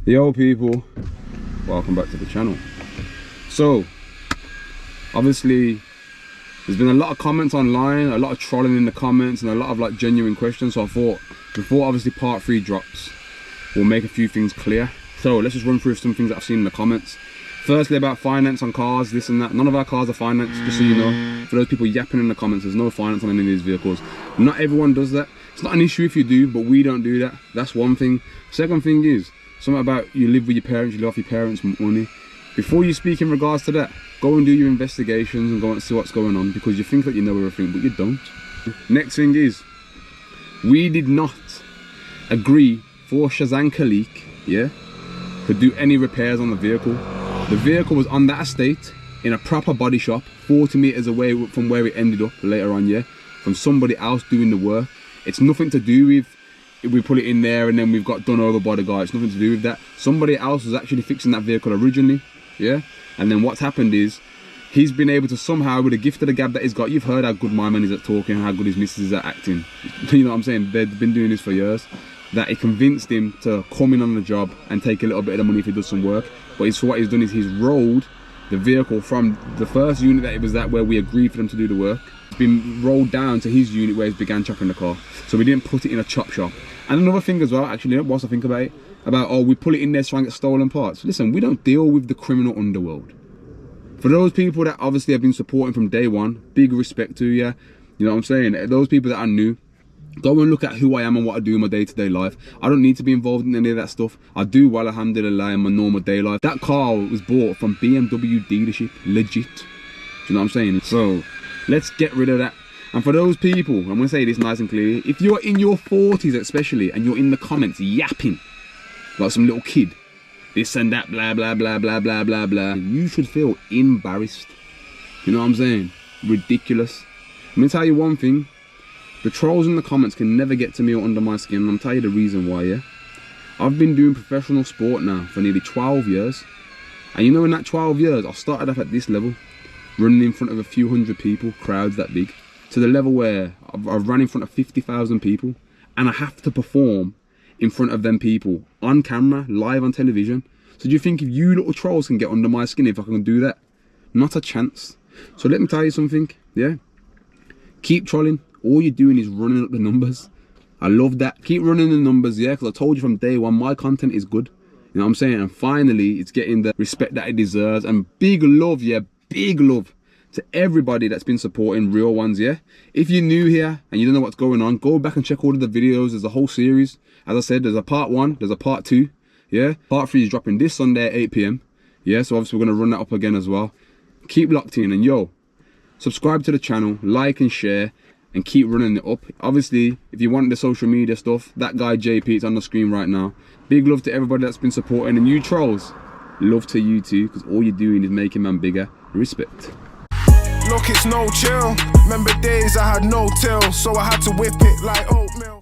Yo people, welcome back to the channel. So obviously there's been a lot of comments online, a lot of trolling in the comments, and a lot of like genuine questions. So I thought before obviously part 3 drops, we'll make a few things clear. So let's just run through some things that I've seen in the comments. Firstly, about finance on cars, this and that. None of our cars are financed, just so you know. For those people yapping in the comments, there's no finance on any of these vehicles. Not everyone does that. It's not an issue if you do, but we don't do that. That's one thing. Second thing is something about you live with your parents, you live off your parents' money. Before you speak in regards to that, go and do your investigations and go and see what's going on, because you think that you know everything, but you don't. Next thing is, we did not agree for Shazan Khalik, yeah, to do any repairs on the vehicle. The vehicle was on that estate in a proper body shop, 40 meters away from where it ended up later on, yeah, from somebody else doing the work. It's nothing to do with we put it in there and then we've got done over by the guy. It's nothing to do with that. Somebody else was actually fixing that vehicle originally, yeah, and then what's happened is he's been able to somehow, with a gift of the gab that he's got, you've heard how good my man is at talking, how good his missus is at acting, you know what I'm saying, they've been doing this for years, that it convinced him to come in on the job and take a little bit of the money if he does some work. But so what he's done is he's rolled the vehicle from the first unit that it was at where we agreed for them to do the work. It's been rolled down to his unit where he began chopping the car. So we didn't put it in a chop shop. And another thing as well, actually, whilst I think about it, about, oh, we put it in there to try and get stolen parts. Listen, we don't deal with the criminal underworld. For those people that obviously have been supporting from day one, big respect to you. You know what I'm saying? Those people that are new, go and look at who I am and what I do in my day-to-day life. I don't need to be involved in any of that stuff. I do well, alhamdulillah, in my normal day life. That car was bought from BMW dealership, legit. Do you know what I'm saying? So let's get rid of that. And for those people, I'm gonna say this nice and clearly, if you're in your 40s especially and you're in the comments yapping like some little kid, this and that, blah blah blah blah blah blah blah, you should feel embarrassed. You know what I'm saying? Ridiculous. I'm gonna tell you one thing, the trolls in the comments can never get to me or under my skin, and I'm telling you the reason why, yeah? I've been doing professional sport now for nearly 12 years. And you know, in that 12 years, I started off at this level, running in front of a few hundred people, crowds that big, to the level where I've run in front of 50,000 people, and I have to perform in front of them people, on camera, live on television. So do you think if you little trolls can get under my skin if I can do that? Not a chance. So let me tell you something, yeah? Keep trolling. All you're doing is running up the numbers. I love that. Keep running the numbers, yeah, because I told you from day one, my content is good. You know what I'm saying? And finally, it's getting the respect that it deserves. And big love, yeah, big love to everybody that's been supporting, real ones, yeah? If you're new here and you don't know what's going on, go back and check all of the videos. There's a whole series. As I said, there's a part 1, there's a part 2, yeah? Part 3 is dropping this Sunday at 8 PM, yeah? So obviously we're gonna run that up again as well. Keep locked in, and yo, subscribe to the channel, like and share, and keep running it up. Obviously, if you want the social media stuff, that guy JP, it's on the screen right now. Big love to everybody that's been supporting, and you trolls, love to you too, because all you're doing is making man bigger. Respect. Look, it's no chill. Remember days I had no till, so I had to whip it like oatmeal.